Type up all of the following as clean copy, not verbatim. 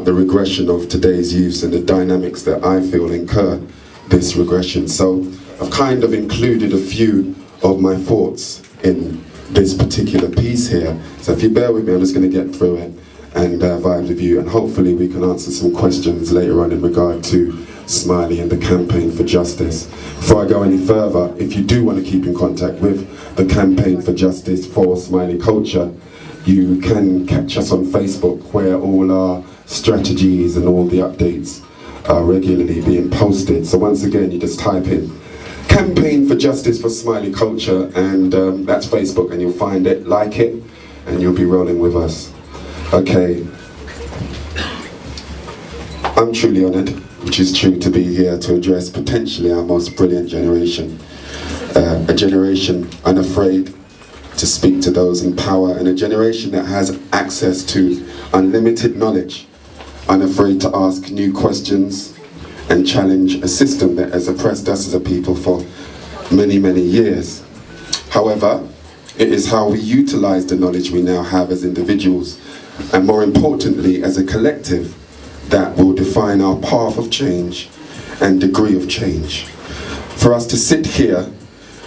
about the regression of today's youth and the dynamics that I feel incur this regression. So I've kind of included a few of my thoughts in this particular piece here. So if you bear with me, I'm just going to get through it and vibe with you, and hopefully we can answer some questions later on in regard to Smiley and the campaign for justice. Before I go any further, if you do want to keep in contact with the campaign for justice for Smiley Culture, you can catch us on Facebook, where all our strategies and all the updates are regularly being posted. So once again, you just type in Campaign for Justice for Smiley Culture, and that's Facebook, and you'll find it, like it, and you'll be rolling with us. Okay. I'm truly honoured, which is true, to be here to address potentially our most brilliant generation. A generation unafraid to speak to those in power, and a generation that has access to unlimited knowledge, unafraid to ask new questions and challenge a system that has oppressed us as a people for many, many years. However, it is how we utilize the knowledge we now have as individuals, and more importantly as a collective, that will define our path of change and degree of change. For us to sit here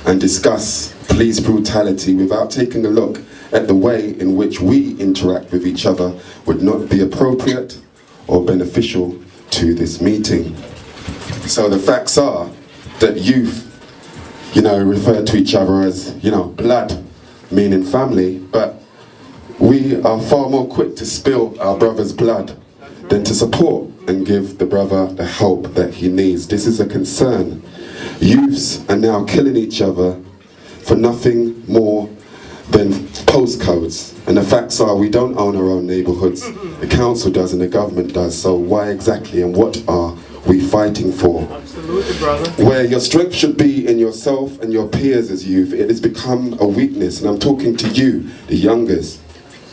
and discuss police brutality without taking a look at the way in which we interact with each other would not be appropriate or beneficial to this meeting. So the facts are that youth, refer to each other as, blood, meaning family, but we are far more quick to spill our brother's blood than to support and give the brother the help that he needs. This is a concern. Youths are now killing each other for nothing more than postcodes. And the facts are, we don't own our own neighbourhoods. The council does and the government does. So why exactly and what are we fighting for? Absolutely, brother. Where your strength should be in yourself and your peers as youth, it has become a weakness. And I'm talking to you, the youngest.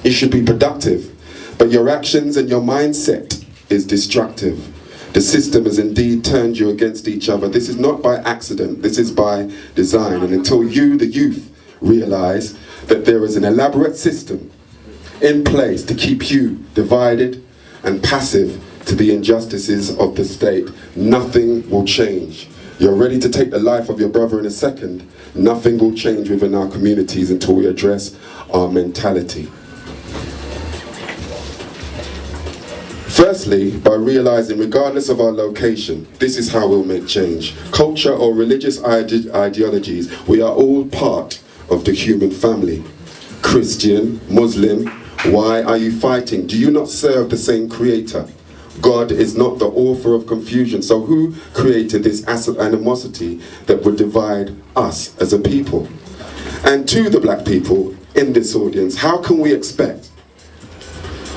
It should be productive, but your actions and your mindset is destructive. The system has indeed turned you against each other. This is not by accident, this is by design. And until you, the youth, realize that there is an elaborate system in place to keep you divided and passive to the injustices of the state, nothing will change. You're ready to take the life of your brother in a second. Nothing will change within our communities until we address our mentality. Firstly, by realizing, regardless of our location, this is how we'll make change. Culture or religious ideologies, we are all part of the human family. Christian, Muslim, why are you fighting? Do you not serve the same creator? God is not the author of confusion. So who created this animosity that would divide us as a people? And to the black people in this audience, how can we expect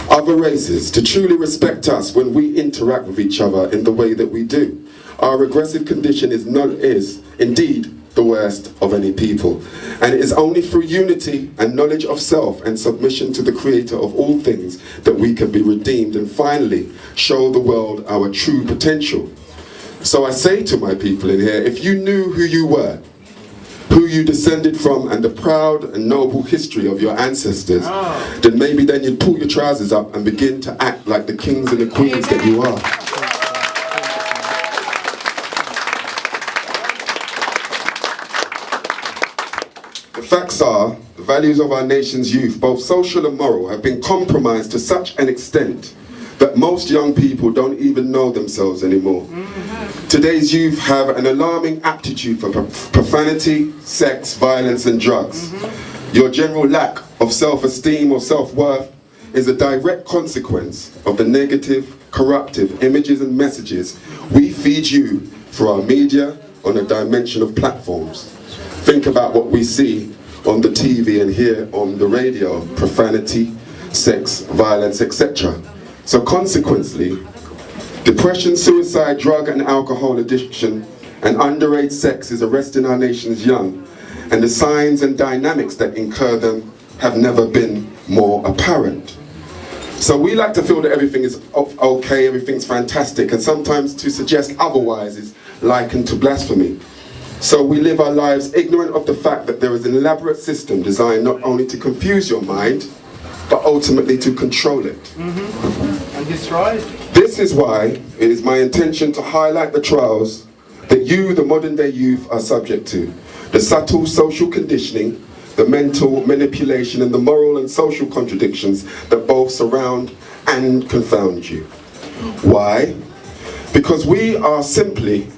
other races to truly respect us when we interact with each other in the way that we do? Our regressive condition is indeed the worst of any people, and it is only through unity and knowledge of self and submission to the creator of all things that we can be redeemed and finally show the world our true potential. So I say to my people in here, if you knew who you were, who you descended from, and the proud and noble history of your ancestors, then maybe then you'd pull your trousers up and begin to act like the kings and the queens that you are. The facts are, the values of our nation's youth, both social and moral, have been compromised to such an extent that most young people don't even know themselves anymore. Today's youth have an alarming aptitude for profanity, sex, violence and drugs. Your general lack of self-esteem or self-worth is a direct consequence of the negative, corruptive images and messages we feed you through our media on a dimension of platforms. Think about what we see on the TV and hear on the radio: profanity, sex, violence, etc. So consequently, depression, suicide, drug and alcohol addiction, and underage sex is arresting our nation's young, and the signs and dynamics that incur them have never been more apparent. So we like to feel that everything is okay, everything's fantastic, and sometimes to suggest otherwise is likened to blasphemy. So we live our lives ignorant of the fact that there is an elaborate system designed not only to confuse your mind, but ultimately to control it. this right? This is why it is my intention to highlight the trials that you, the modern day youth, are subject to. The subtle social conditioning, the mental manipulation and the moral and social contradictions that both surround and confound you. Why? Because we are simply